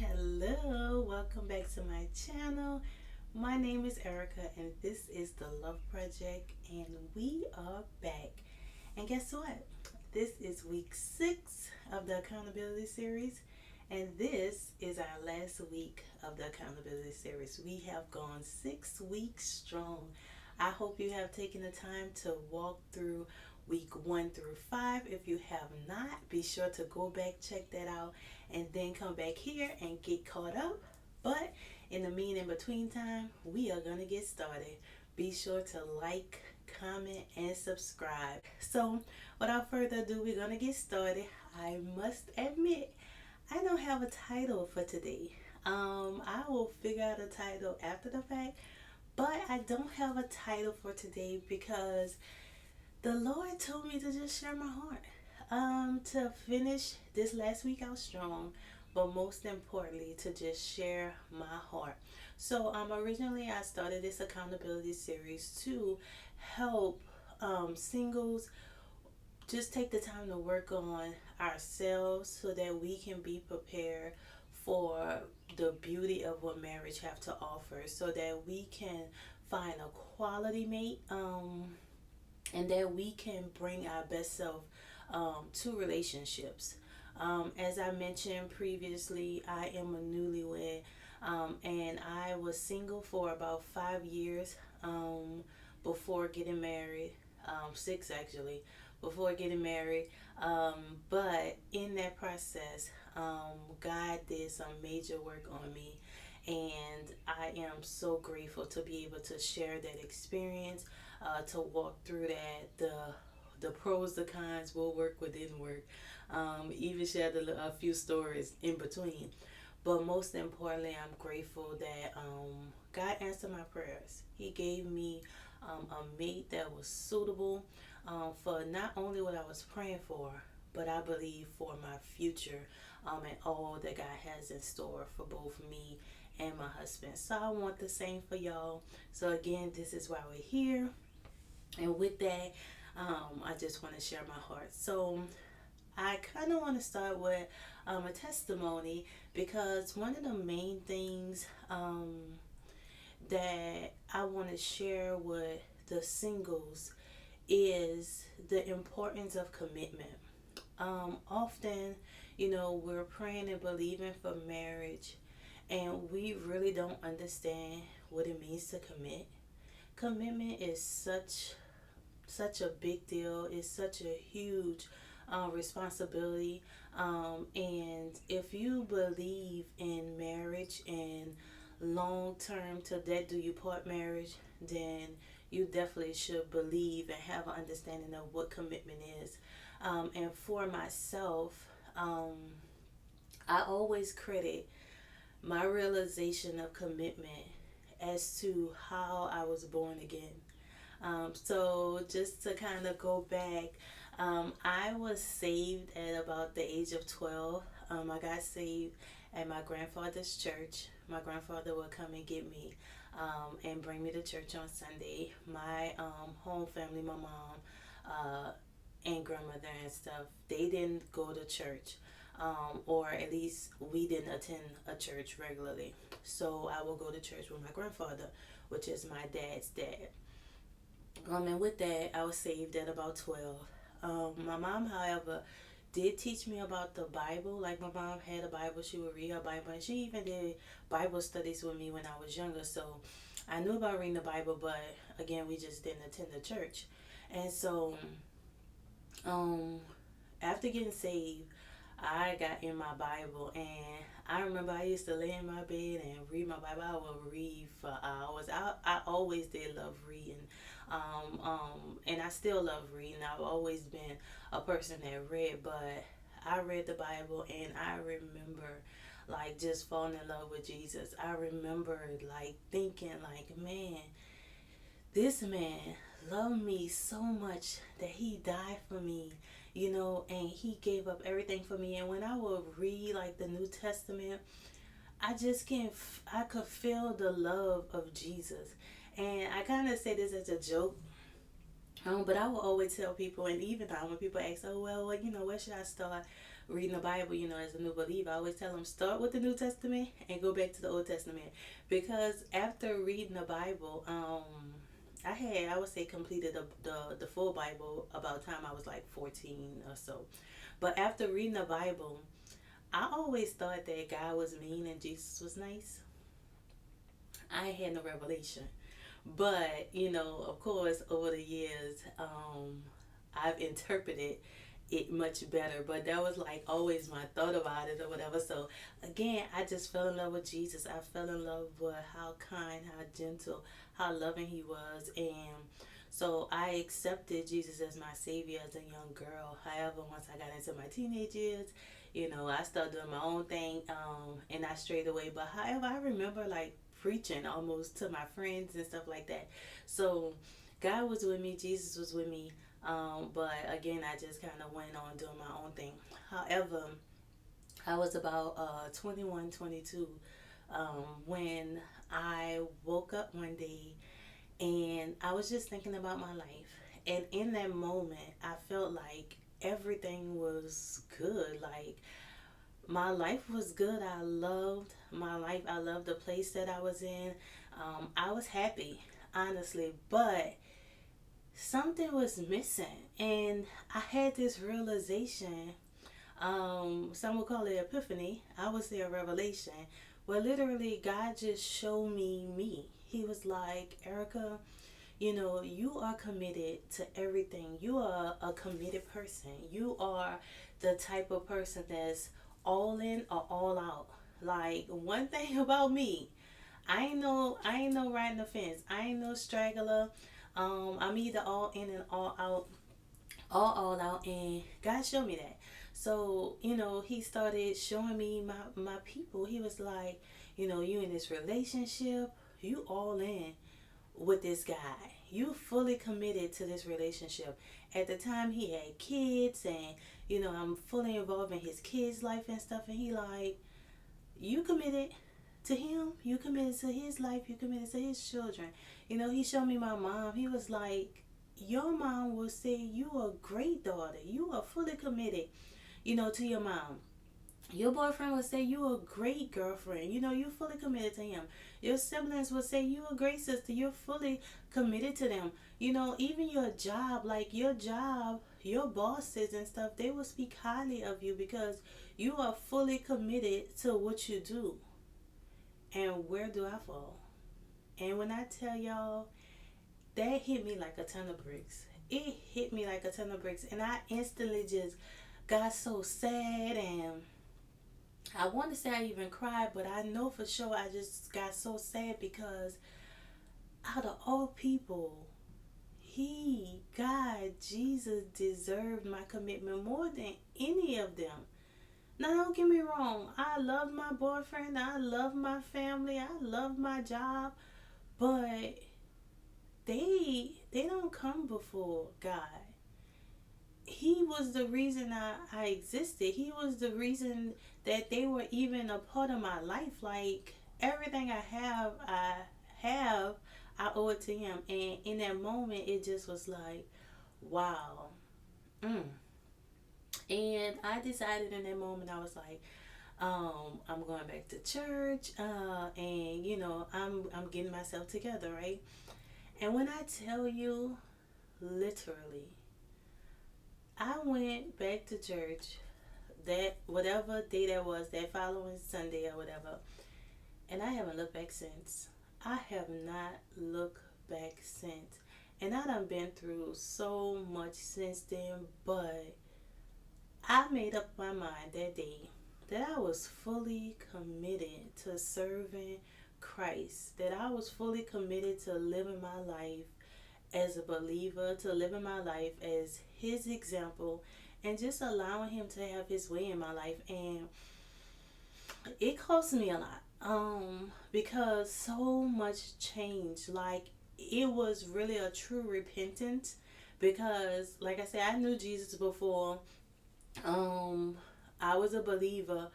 Hello, welcome back to my channel. My name is Erica and this is the Love Project and we are back. And guess what? This is week 6 of the accountability series and this is our last week of the accountability series. We have gone 6 weeks strong. I hope you have taken the time to walk through week 1 through 5. If you have not, be sure to go back, check that out, and then come back here and get caught up. But in the mean in between time, we are going to get started. Be sure to like, comment, and subscribe. So, without further ado, we're going to get started. I must admit, I don't have a title for today. I will figure out a title after the fact, but I don't have a title for today because the Lord told me to just share my heart. To finish this last week out strong, but most importantly, to just share my heart. So, originally I started this accountability series to help singles just take the time to work on ourselves so that we can be prepared for the beauty of what marriage have to offer, so that we can find a quality mate, and that we can bring our best self to relationships. As I mentioned previously, I am a newlywed, and I was single for about 5 years before getting married. 6 actually, before getting married. But in that process, God did some major work on me, and I am so grateful to be able to share that experience, to walk through that. The pros, the cons, will work within work. Even share a few stories in between. But most importantly, I'm grateful that God answered my prayers. He gave me a mate that was suitable for not only what I was praying for, but I believe for my future, and all that God has in store for both me and my husband. So I want the same for y'all. So again, this is why we're here. And with that, I just want to share my heart. So I kind of want to start with a testimony, because one of the main things that I want to share with the singles is the importance of commitment. Often, we're praying and believing for marriage, and we really don't understand what it means to commit. Commitment is such a big deal. It's such a huge responsibility. And if you believe in marriage and long term to death do you part marriage, then you definitely should believe and have an understanding of what commitment is. And for myself, I always credit my realization of commitment as to how I was born again. So just to kind of go back, I was saved at about the age of 12. I got saved at my grandfather's church. My grandfather would come and get me, and bring me to church on Sunday. My home family, my mom and grandmother and stuff, they didn't go to church. Or at least we didn't attend a church regularly. So I will go to church with my grandfather, which is my dad's dad. And with that, I was saved at about 12. My mom, however, did teach me about the Bible. Like, my mom had a Bible, she would read her Bible, and she even did Bible studies with me when I was younger. So I knew about reading the Bible, but again, we just didn't attend the church. And so, um, after getting saved, I got in my Bible, and I remember I used to lay in my bed and read my Bible. I would read for hours. I always did love reading, and I still love reading. I've always been a person that read, but I read the Bible, and I remember like just falling in love with Jesus. I remember like thinking like, man, this man loved me so much that he died for me, and he gave up everything for me. And when I would read like the New Testament, I just can't, I could feel the love of Jesus. And I kind of say this as a joke, but I will always tell people, and even now when people ask, oh, well, where should I start? reading the Bible, as a new believer, I always tell them start with the New Testament and go back to the Old Testament, because after reading the Bible, I would say completed the full Bible about the time I was like 14 or so. But after reading the Bible, I always thought that God was mean and Jesus was nice. I had no revelation. But, of course, over the years, I've interpreted it much better. But that was like always my thought about it or whatever. So, again, I just fell in love with Jesus. I fell in love with how kind, how gentle, how loving he was. And so I accepted Jesus as my savior as a young girl. However, once I got into my teenage years, I started doing my own thing, and I strayed away. But however, I remember like preaching almost to my friends and stuff like that. So God was with me, Jesus was with me. But again, I just kind of went on doing my own thing. However, I was about 21, 22 when I woke up one day and I was just thinking about my life. And in that moment, I felt like everything was good. Like my life was good. I loved my life. I loved the place that I was in. I was happy, honestly, but something was missing. And I had this realization. Some would call it epiphany. I would say a revelation. Where literally God just showed me. He was like, Erica, you are committed to everything. You are a committed person. You are the type of person that's all in or all out. Like one thing about me, I ain't no riding the fence. I ain't no straggler. I'm either all in and all out, all out, and God showed me that. So he started showing me my people. He was like, you in this relationship, you all in with this guy. You fully committed to this relationship. At the time he had kids, and I'm fully involved in his kids' life and stuff, and he like, you committed to him, you committed to his life, you committed to his children. He showed me my mom. He was like, your mom will say you are a great daughter. You are fully committed, to your mom. Your boyfriend will say you a great girlfriend. You fully committed to him. Your siblings will say you a great sister. You're fully committed to them. Even your job, like your job, your bosses and stuff, they will speak highly of you because you are fully committed to what you do. And where do I fall? And when I tell y'all, that hit me like a ton of bricks. It hit me like a ton of bricks. And I instantly just got so sad, and I want to say I even cried, but I know for sure I just got so sad because out of all people, God, Jesus deserved my commitment more than any of them. Now, don't get me wrong. I love my boyfriend. I love my family. I love my job. But they don't come before God. He was the reason I existed. He was the reason that they were even a part of my life. Like everything I have, I owe it to him. And in that moment, it just was like, wow. Mm. And I decided in that moment, I was like, I'm going back to church, and I'm getting myself together, right? And when I tell you, literally, I went back to church that whatever day that was, that following Sunday or whatever, and I haven't looked back since. I have not looked back since. And I done been through so much since then, but I made up my mind that day that I was fully committed to serving Christ, that I was fully committed to living my life as a believer, to living my life as his example, and just allowing him to have his way in my life. And it cost me a lot, because so much changed. Like it was really a true repentance, because like I said, I knew Jesus before. um I was a believer,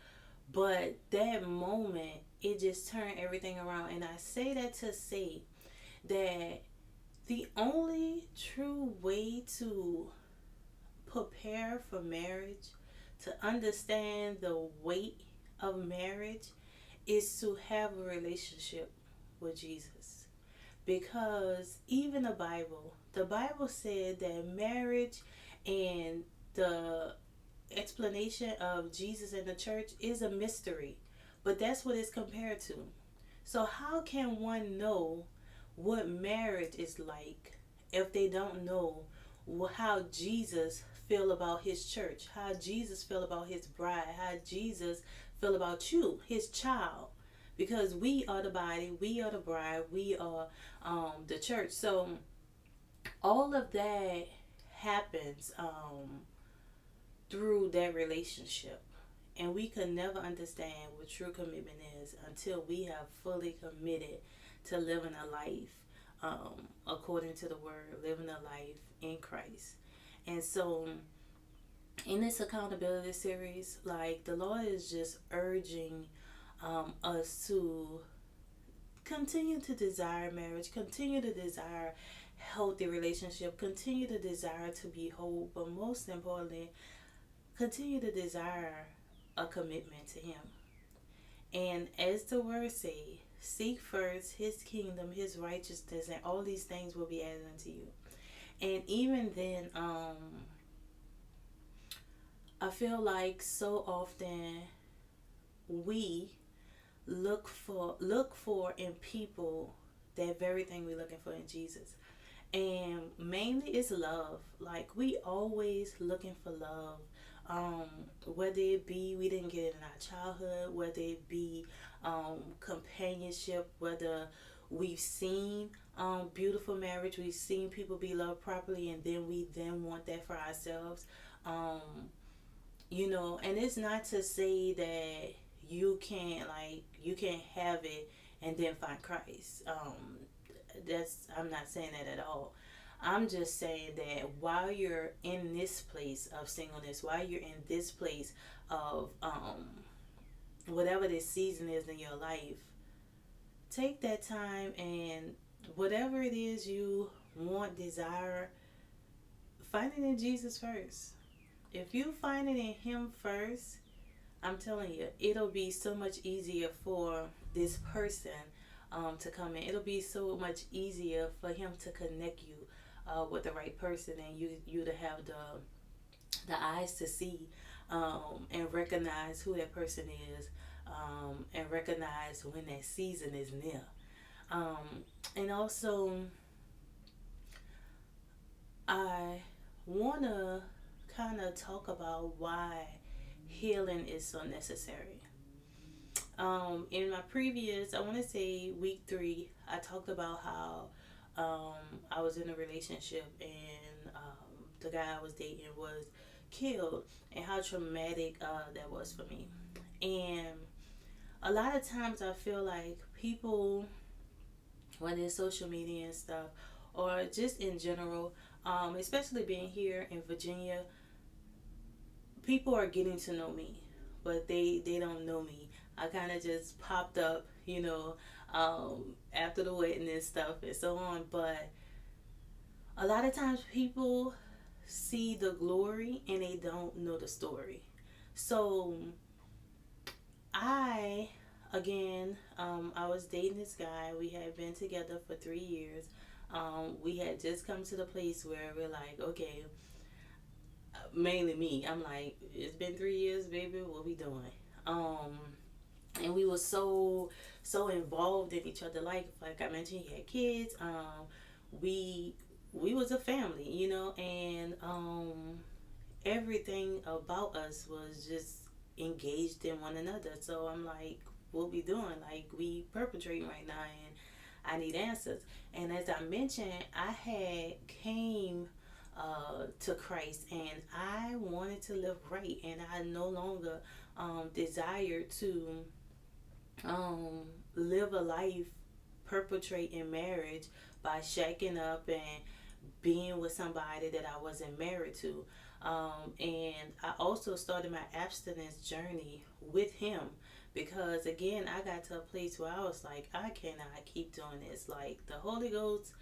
but that moment it just turned everything around. And I say that to say that the only true way to prepare for marriage, to understand the weight of marriage is to have a relationship with Jesus. Because even the Bible said that marriage and the explanation of Jesus and the church is a mystery. But that's what it's compared to. So how can one know what marriage is like if they don't know how Jesus feel about his church, how Jesus feel about his bride, how Jesus feel about you, his child? Because we are the body, we are the bride, we are the church. So all of that happens through that relationship. And we could never understand what true commitment is until we have fully committed to living a life according to the word, living a life in Christ. And so, in this accountability series, like the Lord is just urging us to continue to desire marriage, continue to desire healthy relationship, continue to desire to be whole, but most importantly, continue to desire a commitment to him. And as the word say, seek first his kingdom, his righteousness, and all these things will be added unto you. And even then, I feel like so often we look for in people that very thing we're looking for in Jesus. And mainly it's love. Like we always looking for love. Whether it be we didn't get it in our childhood, whether it be companionship, whether we've seen beautiful marriage, we've seen people be loved properly, and then we then want that for ourselves. Um, and it's not to say that you can't have it and then find Christ. That's I'm not saying that at all. I'm just saying that while you're in this place of singleness, while you're in this place of whatever this season is in your life, take that time and whatever it is you want, desire, find it in Jesus first. If you find it in him first, I'm telling you, it'll be so much easier for this person to come in. It'll be so much easier for him to connect you with the right person, and you to have the eyes to see and recognize who that person is, and recognize when that season is near. And also, I wanna kind of talk about why healing is so necessary. In my previous, I want to say week 3, I talked about how I was in a relationship and the guy I was dating was killed, and how traumatic that was for me. And a lot of times I feel like people, when it's social media and stuff, or just in general, especially being here in Virginia, people are getting to know me, but they don't know me. I kind of just popped up, after the wedding and stuff and so on. But a lot of times people see the glory and they don't know the story. So I, again, I was dating this guy. We had been together for 3 years. We had just come to the place where we're like, okay, mainly me. I'm like, it's been 3 years, baby. What we doing? And we were so involved in each other. Like I mentioned, he had kids. We was a family, and everything about us was just engaged in one another. So I'm like, what we doing? Like we perpetrating right now, and I need answers. And as I mentioned, I had came to Christ, and I wanted to live right, and I no longer desired to live a life perpetrating marriage by shacking up and being with somebody that I wasn't married to. And I also started my abstinence journey with him, because again, I got to a place where I was like, I cannot keep doing this. Like the Holy Ghost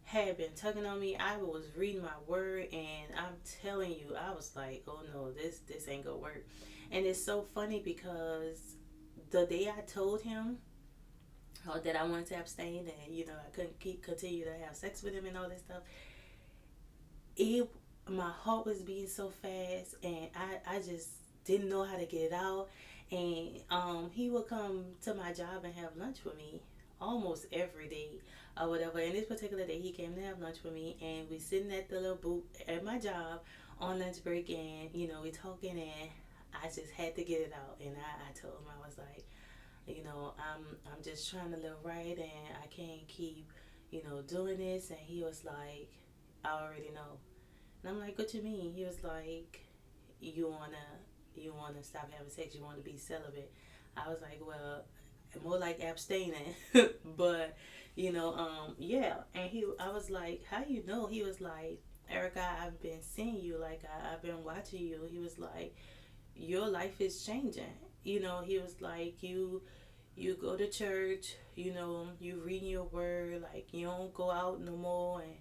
had been tugging on me. I was reading my word, and I'm telling you, I was like, oh no, this ain't gonna work. And it's so funny because the day I told him that I wanted to abstain, and I couldn't continue to have sex with him and all this stuff, it my heart was beating so fast, and I just didn't know how to get it out. And he would come to my job and have lunch with me almost every day or whatever. And this particular day, he came to have lunch with me, and we sitting at the little booth at my job on lunch break, and we talking, and I just had to get it out. And I told him, I was like, I'm just trying to live right, and I can't keep doing this. And he was like, I already know. And I'm like, what you mean? He was like, you wanna stop having sex, you wanna be celibate. I was like, well, more like abstaining. But yeah. And I was like, how you know? He was like, Erica, I've been seeing you, like I've been watching you. He was like, your life is changing. He was like, you go to church, you reading your word, like you don't go out no more. And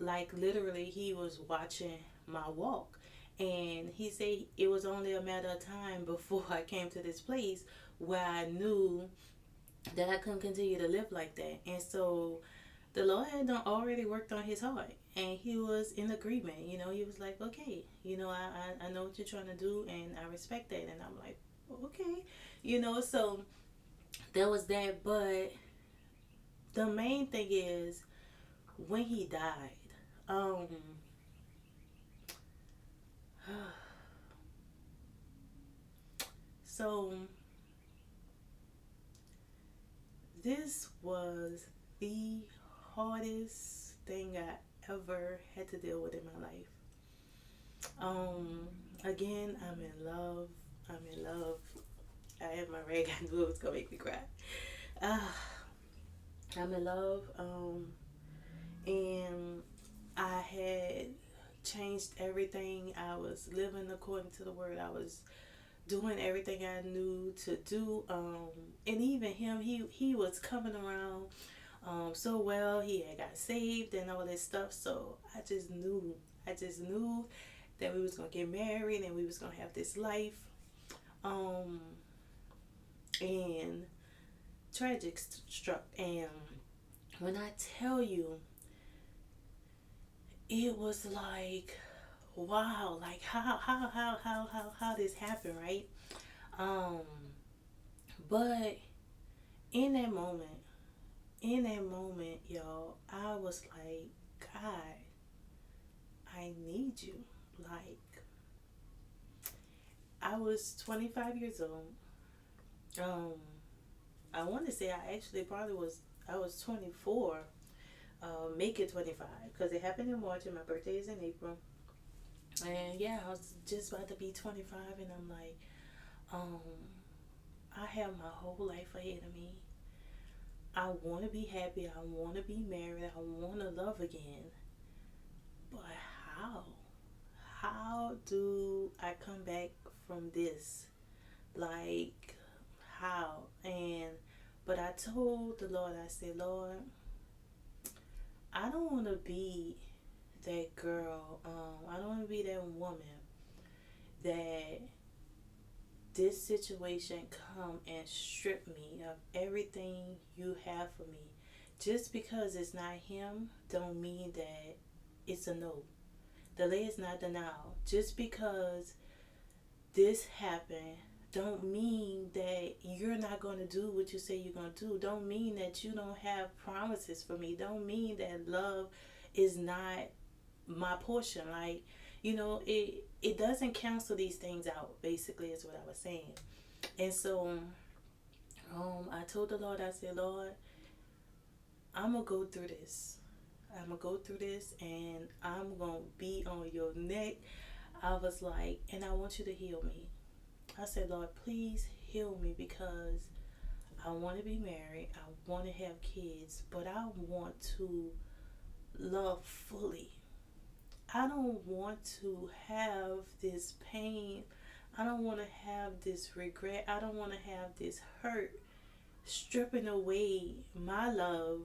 like literally he was watching my walk. And he said it was only a matter of time before I came to this place where I knew that I couldn't continue to live like that. And so the Lord had done already worked on his heart, and he was in agreement. He was like, okay, I know what you're trying to do, and I respect that. And I'm like, okay. So there was that. But the main thing is when he died, um so this was the hardest thing I ever had to deal with in my life. Again, I'm in love. I'm in love. I had my rag. I knew it was gonna make me cry. Uh, I'm in love. And I had changed everything. I was living according to the word. I was doing everything I knew to do. And even him, he was coming around so well. He had got saved and all this stuff. So I just knew that we was gonna get married and we was gonna have this life. Um, and tragic struck. And when I tell you, it was like, wow, like how this happened, right? Um, but in that moment, y'all, I was like, God, I need you. Like, I was 25 years old. Um, I want to say I was 24, make it 25, because it happened in March and my birthday is in April. And yeah, I was just about to be 25, and I'm like, um, I have my whole life ahead of me. I want to be happy. I want to be married. I want to love again. But how? How do I come back from this? Like, how? But I told the Lord, I said, Lord, I don't want to be that girl. I don't want to be that woman that this situation come and strip me of everything you have for me. Just because it's not him don't mean that it's a no. Delay is not denial. Just because this happened don't mean that you're not going to do what you say you're going to do. Don't mean that you don't have promises for me. Don't mean that love is not my portion. Like, it doesn't cancel these things out, basically, is what I was saying. And so I told the Lord, I said, Lord, I'm going to go through this. I'm going to go through this, and I'm going to be on your neck. I was like, and I want you to heal me. I said, Lord, please heal me, because I want to be married. I want to have kids, but I want to love fully. I don't want to have this pain. I don't want to have this regret. I don't want to have this hurt stripping away my love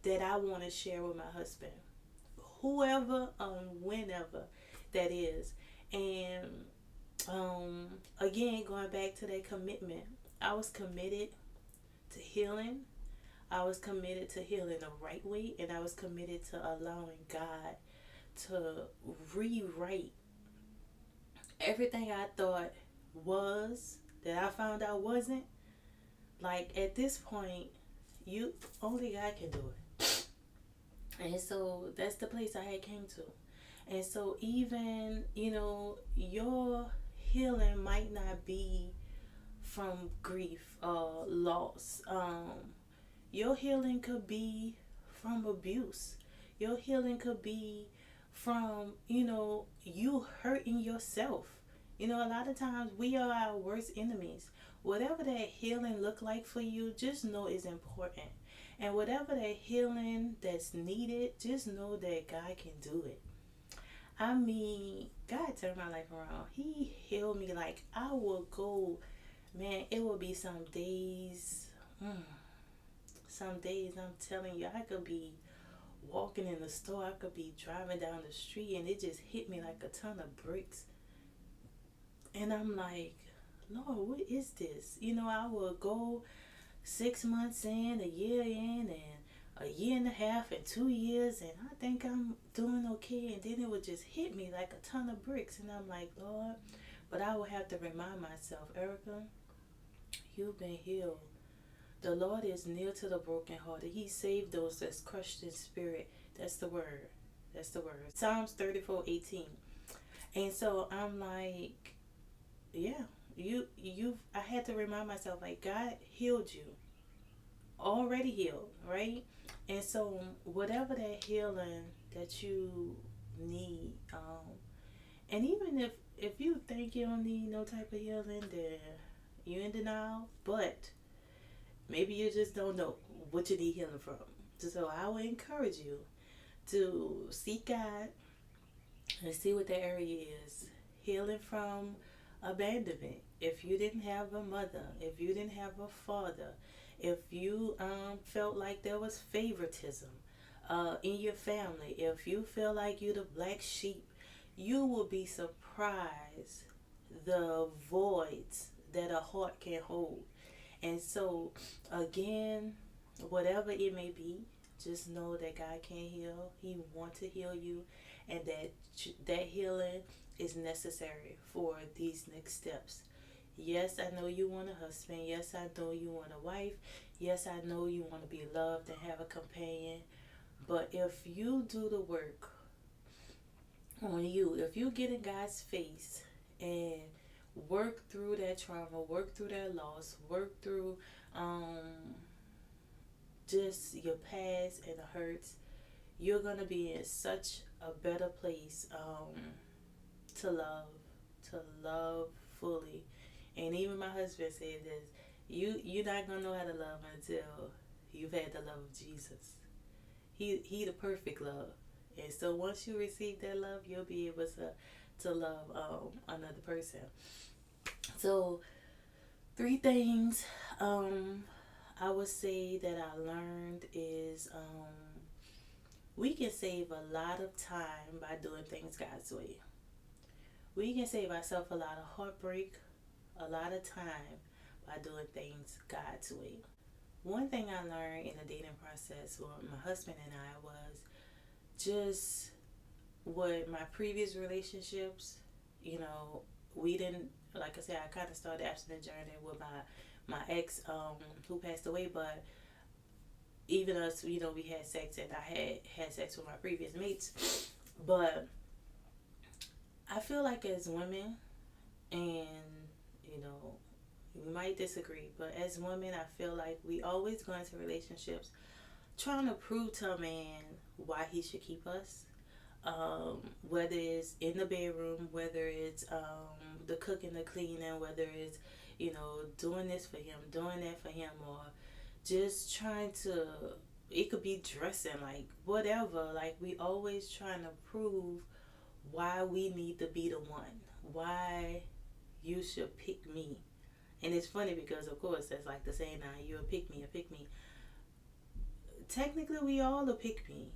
that I want to share with my husband, whoever, whenever that is. And again, going back to that commitment, I was committed to healing. I was committed to healing the right way, and I was committed to allowing God to rewrite everything I thought was that I found out wasn't. Like at this point, you only God can do it. And so that's the place I had came to. And so even, your healing might not be from grief or loss. Your healing could be from abuse. Your healing could be from, you hurting yourself. A lot of times we are our worst enemies. Whatever that healing look like for you, just know is important. And whatever that healing that's needed, just know that God can do it. I mean, God turned my life around. He healed me. Like, I will go, man, it will be some days. Some days, I'm telling you, I could be walking in the store. I could be driving down the street, and it just hit me like a ton of bricks. And I'm like, Lord, what is this? I will go 6 months in, a year in, and a year and a half, and 2 years, and I think I'm doing okay. And then it would just hit me like a ton of bricks. And I'm like, Lord, but I would have to remind myself, Erica, you've been healed. The Lord is near to the brokenhearted. He saved those that's crushed in spirit. That's the word. That's the word. Psalms 34:18. And so I'm like, yeah, I had to remind myself, like, God healed you. Already healed, right? And so whatever that healing that you need, and even if you think you don't need no type of healing, then you're in denial. But maybe you just don't know what you need healing from. So I would encourage you to seek God and see what the area is. Healing from abandonment. If you didn't have a mother, if you didn't have a father, if you felt like there was favoritism in your family, if you feel like you're the black sheep, you will be surprised the voids that a heart can hold. And so, again, whatever it may be, just know that God can heal. He wants to heal you, and that healing is necessary for these next steps. Yes, I know you want a husband. Yes, I know you want a wife. Yes, I know you want to be loved and have a companion. But if you do the work on you, if you get in God's face and work through that trauma, work through that loss, work through just your past and the hurts, you're going to be in such a better place to love fully. And even my husband said this, you're not going to know how to love until you've had the love of Jesus. He the perfect love. And so once you receive that love, you'll be able to love another person. So 3 things I would say that I learned is we can save a lot of time by doing things God's way. We can save ourselves a lot of heartbreak, a lot of time by doing things God's way. One thing I learned in the dating process with my husband and I was just with my previous relationships, we didn't, like I said, I kind of started abstinent journey with my ex who passed away, but even us, we had sex, and I had sex with my previous mates. But I feel like as women, and you might disagree, but as women, I feel like we always go into relationships trying to prove to a man why he should keep us. Whether it's in the bedroom, whether it's the cooking, the cleaning, whether it's doing this for him, doing that for him, or just trying to, it could be dressing, like whatever, like we always trying to prove why we need to be the one, why you should pick me. And it's funny because of course that's like the saying now, you're a pick me, technically we all a pick me,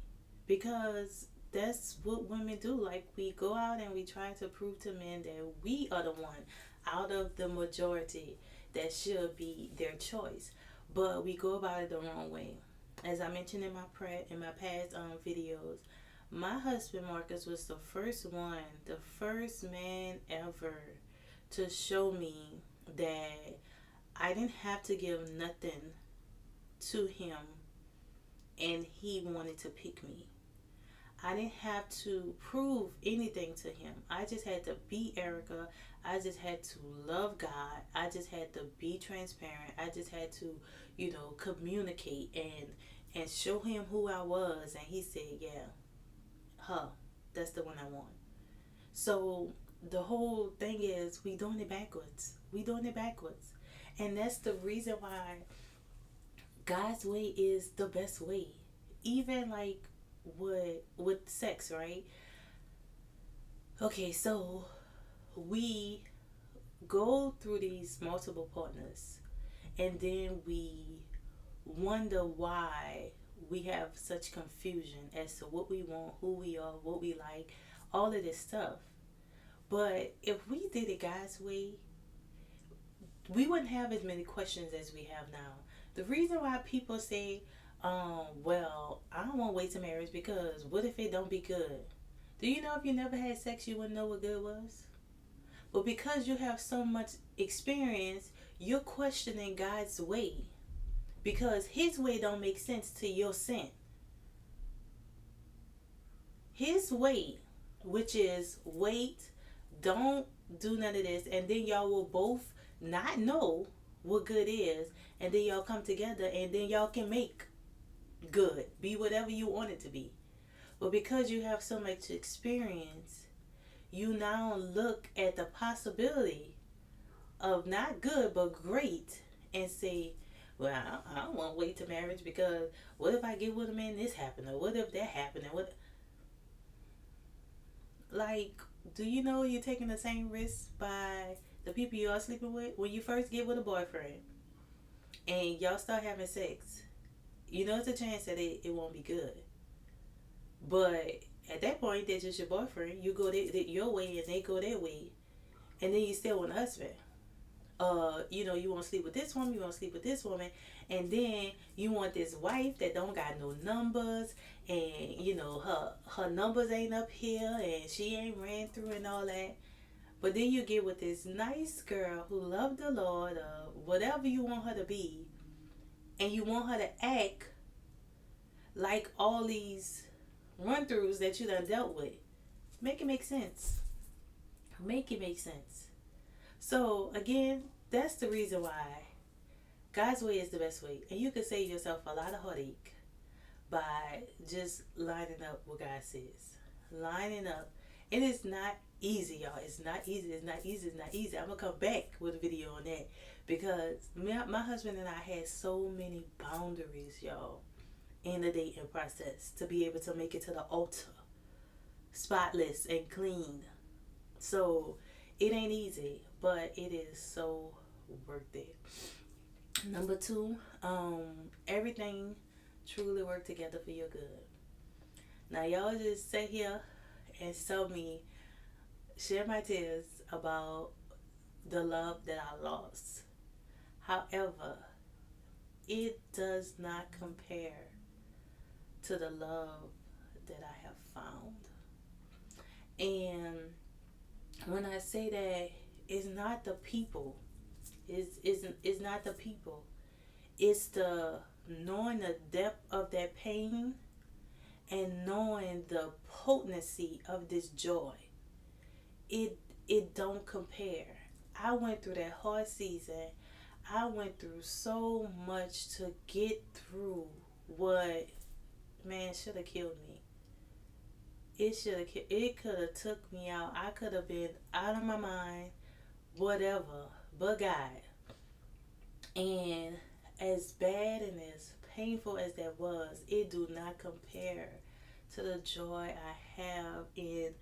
because that's what women do. Like, we go out and we try to prove to men that we are the one out of the majority that should be their choice, but we go about it the wrong way. As I mentioned in my past videos, my husband Marcus was the first one, the first man ever to show me that I didn't have to give nothing to him and he wanted to pick me. I didn't have to prove anything to him. I just had to be Erica. I just had to love God. I just had to be transparent. I just had to, communicate and show him who I was. And he said, yeah, huh, that's the one I want. So the whole thing is, we doing it backwards. We doing it backwards. And that's the reason why God's way is the best way. Even like with sex, right? Okay, so we go through these multiple partners, and then we wonder why we have such confusion as to what we want, who we are, what we like, all of this stuff. But if we did it God's way, we wouldn't have as many questions as we have now. The reason why people say, well, I don't want to wait to marriage because what if it don't be good? Do you know if you never had sex, you wouldn't know what good was? But because you have so much experience, you're questioning God's way because his way don't make sense to your sin. His way, which is wait, don't do none of this, and then y'all will both not know what good is, and then y'all come together and then y'all can make good be whatever you want it to be. But because you have so much experience, you now look at the possibility of not good but great and say, well, I don't want to wait to marriage because what if I get with him and this happened, or what if that happened, and what, like, do you know you're taking the same risk by the people you are sleeping with? When you first get with a boyfriend and y'all start having sex, you know it's a chance that it won't be good. But at that point, they're just your boyfriend. You go your way and they go their way. And then you still want a husband. You want to sleep with this woman, you want to sleep with this woman. And then you want this wife that don't got no numbers. And, her numbers ain't up here and she ain't ran through and all that. But then you get with this nice girl who loved the Lord, or whatever you want her to be. And you want her to act like all these run-throughs that you done dealt with. Make it make sense. Make it make sense. So, again, that's the reason why God's way is the best way. And you can save yourself a lot of heartache by just lining up what God says. Lining up. It is not easy, y'all. It's not easy. It's not easy. It's not easy. I'm going to come back with a video on that. Because my husband and I had so many boundaries, y'all, in the dating process to be able to make it to the altar spotless and clean. So it ain't easy, but it is so worth it. Number 2, everything truly work together for your good. Now y'all just sit here and tell me, share my tears about the love that I lost. However, it does not compare to the love that I have found. And when I say that, it's not the people. It's not the people. It's the knowing the depth of that pain and knowing the potency of this joy. It don't compare. I went through that hard season. I went through so much to get through what, man, should have killed me. It could have took me out. I could have been out of my mind, whatever, but God. And as bad and as painful as that was, it do not compare to the joy I have in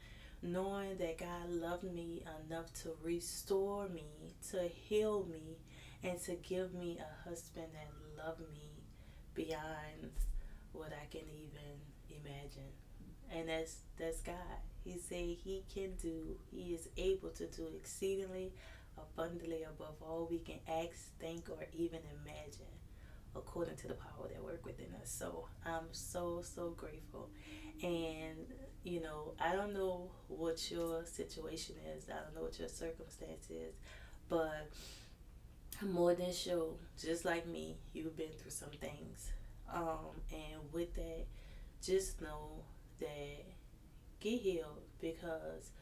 knowing that God loved me enough to restore me, to heal me, and to give me a husband that loved me beyond what I can even imagine. And that's God. He said he is able to do exceedingly abundantly above all we can ask, think, or even imagine, according to the power that work within us. So I'm so grateful. And I don't know what your situation is. I don't know what your circumstance is, but I'm more than sure, just like me, you've been through some things. And with that, just know that get healed, because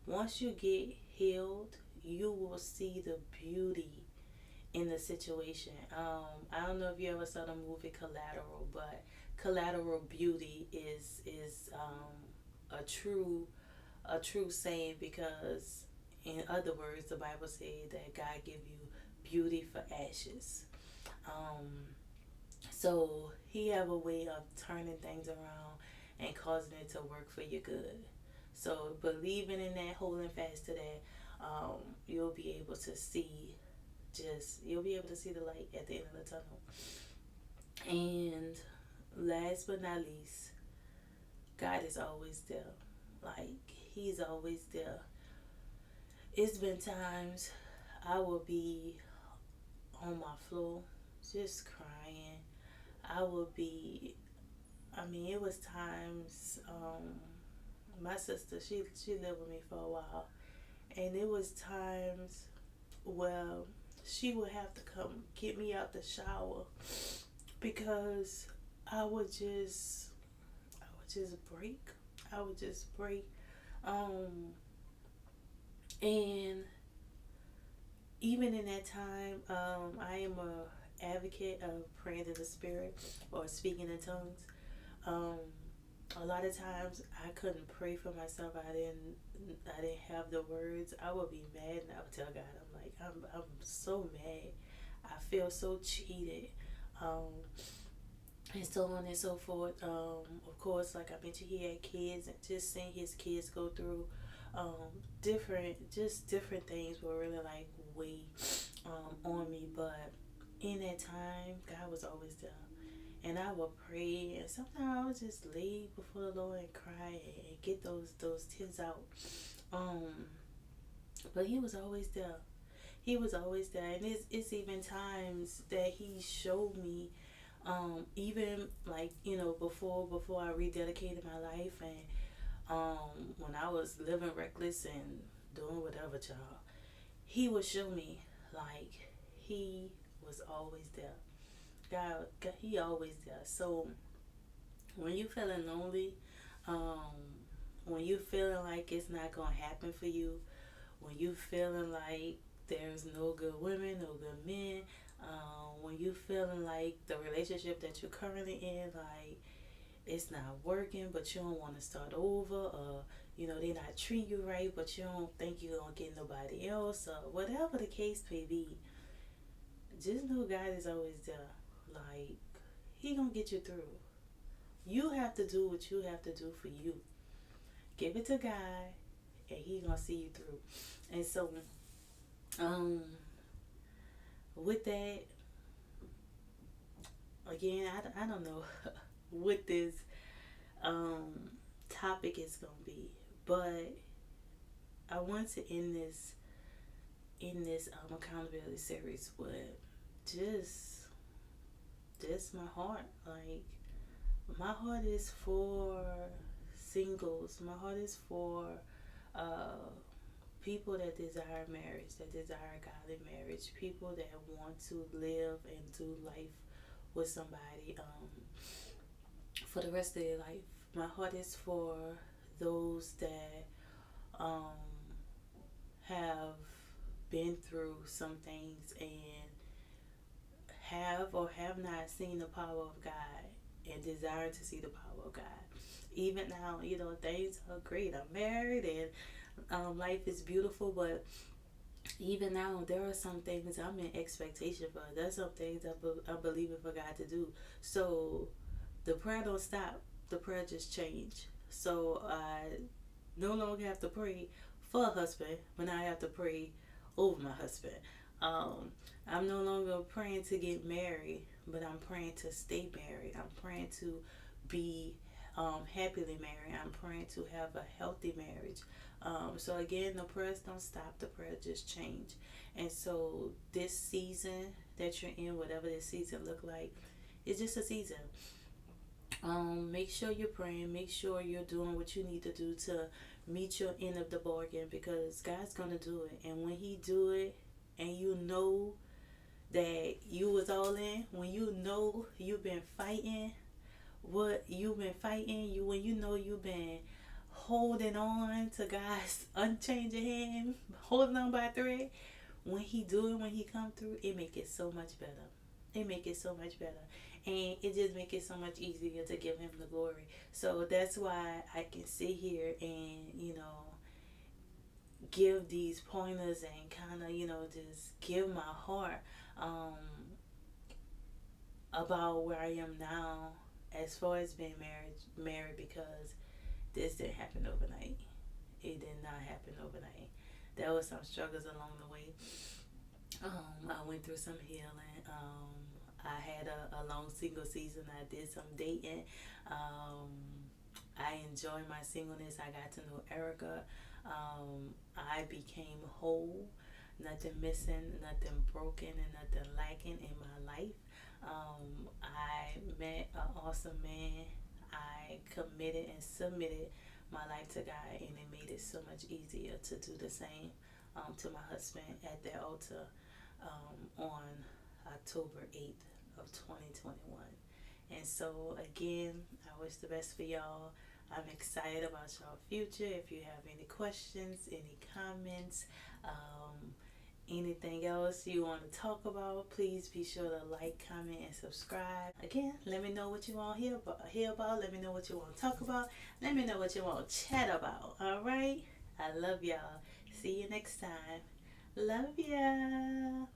once you get healed, you will see the beauty in the situation. I don't know if you ever saw the movie Collateral, but collateral beauty is a true saying, because in other words, the Bible says that God give you beauty for ashes. Um, so he have a way of turning things around and causing it to work for your good. So believing in that, holding fast to that, you'll be able to see, you'll be able to see the light at the end of the tunnel. And last but not least, God is always there. Like, he's always there. It's been times I will be on my floor just crying. I will be, I mean, it was times, my sister, she lived with me for a while, and it was times where she would have to come get me out the shower, because I would just I would just break. I would just break. Um and even in that time, I am a advocate of praying in the spirit or speaking in tongues. Um a lot of times I couldn't pray for myself. I didn't have the words. I would be mad, and I would tell God, I'm like, I'm so mad. I feel so cheated. Um, and so on and so forth. Of course, like I mentioned, he had kids, and just seeing his kids go through different things were really like weight on me. But in that time, God was always there. And I would pray, and sometimes I would just lay before the Lord and cry and get those tears out. Um, but He was always there. He was always there, and it's even times that He showed me, even like before I rededicated my life, and when I was living reckless and doing whatever, child, He would show me, like, He was always there. God, He always there. So when you feeling lonely, um, when you feeling like it's not gonna happen for you, when you feeling like there's no good women, no good men, when you feeling like the relationship that you're currently in, like it's not working, but you don't want to start over, or they're not treating you right, but you don't think you're gonna get nobody else, or whatever the case may be, just know God is always there. Like, He gonna get you through. You have to do what you have to do for you. Give it to God, and He gonna see you through. And so, um, with that, again, I don't know what this um topic is gonna be, but I want to end this accountability series with just my heart. Like, my heart is for singles. My heart is for uh people that desire marriage, that desire godly marriage, people that want to live and do life with somebody for the rest of their life. My heart is for those that um, have been through some things and have or have not seen the power of God and desire to see the power of God. Even now, things are great. I'm married, and life is beautiful, but even now, there are some things I'm in expectation for. There's some things I'm believing for God to do. So the prayer don't stop. The prayer just change. So I no longer have to pray for a husband, but now I have to pray over my husband. Um, I'm no longer praying to get married, but I'm praying to stay married. I'm praying to be happily married. I'm praying to have a healthy marriage. So again, the prayers don't stop. The prayer just change. And so this season that you're in, whatever this season look like, it's just a season. Make sure you're praying. Make sure you're doing what you need to do to meet your end of the bargain, because God's gonna do it. And when He do it, and you know that you was all in, when you know you've been fighting what you've been fighting, you when you know you've been holding on to God's unchanging hand, holding on by a thread, when He do it, when He come through, it make it so much better. It make it so much better, and it just make it so much easier to give Him the glory. So that's why I can sit here and give these pointers and kind of just give my heart um, about where I am now as far as being married, because this didn't happen overnight. It did not happen overnight. There was some struggles along the way. I went through some healing. I had a long single season. I did some dating. I enjoyed my singleness. I got to know Erica. I became whole, nothing missing, nothing broken, and nothing lacking in my life. I met an awesome man. I committed and submitted my life to God, and it made it so much easier to do the same to my husband at the altar on October 8th of 2021. And so again, I wish the best for y'all. I'm excited about y'all future. If you have any questions, any comments, anything else you want to talk about, please be sure to like, comment, and subscribe. Again, let me know what you want to hear about. Let me know what you want to talk about. Let me know what you want to chat about. All right? I love y'all. See you next time. Love ya.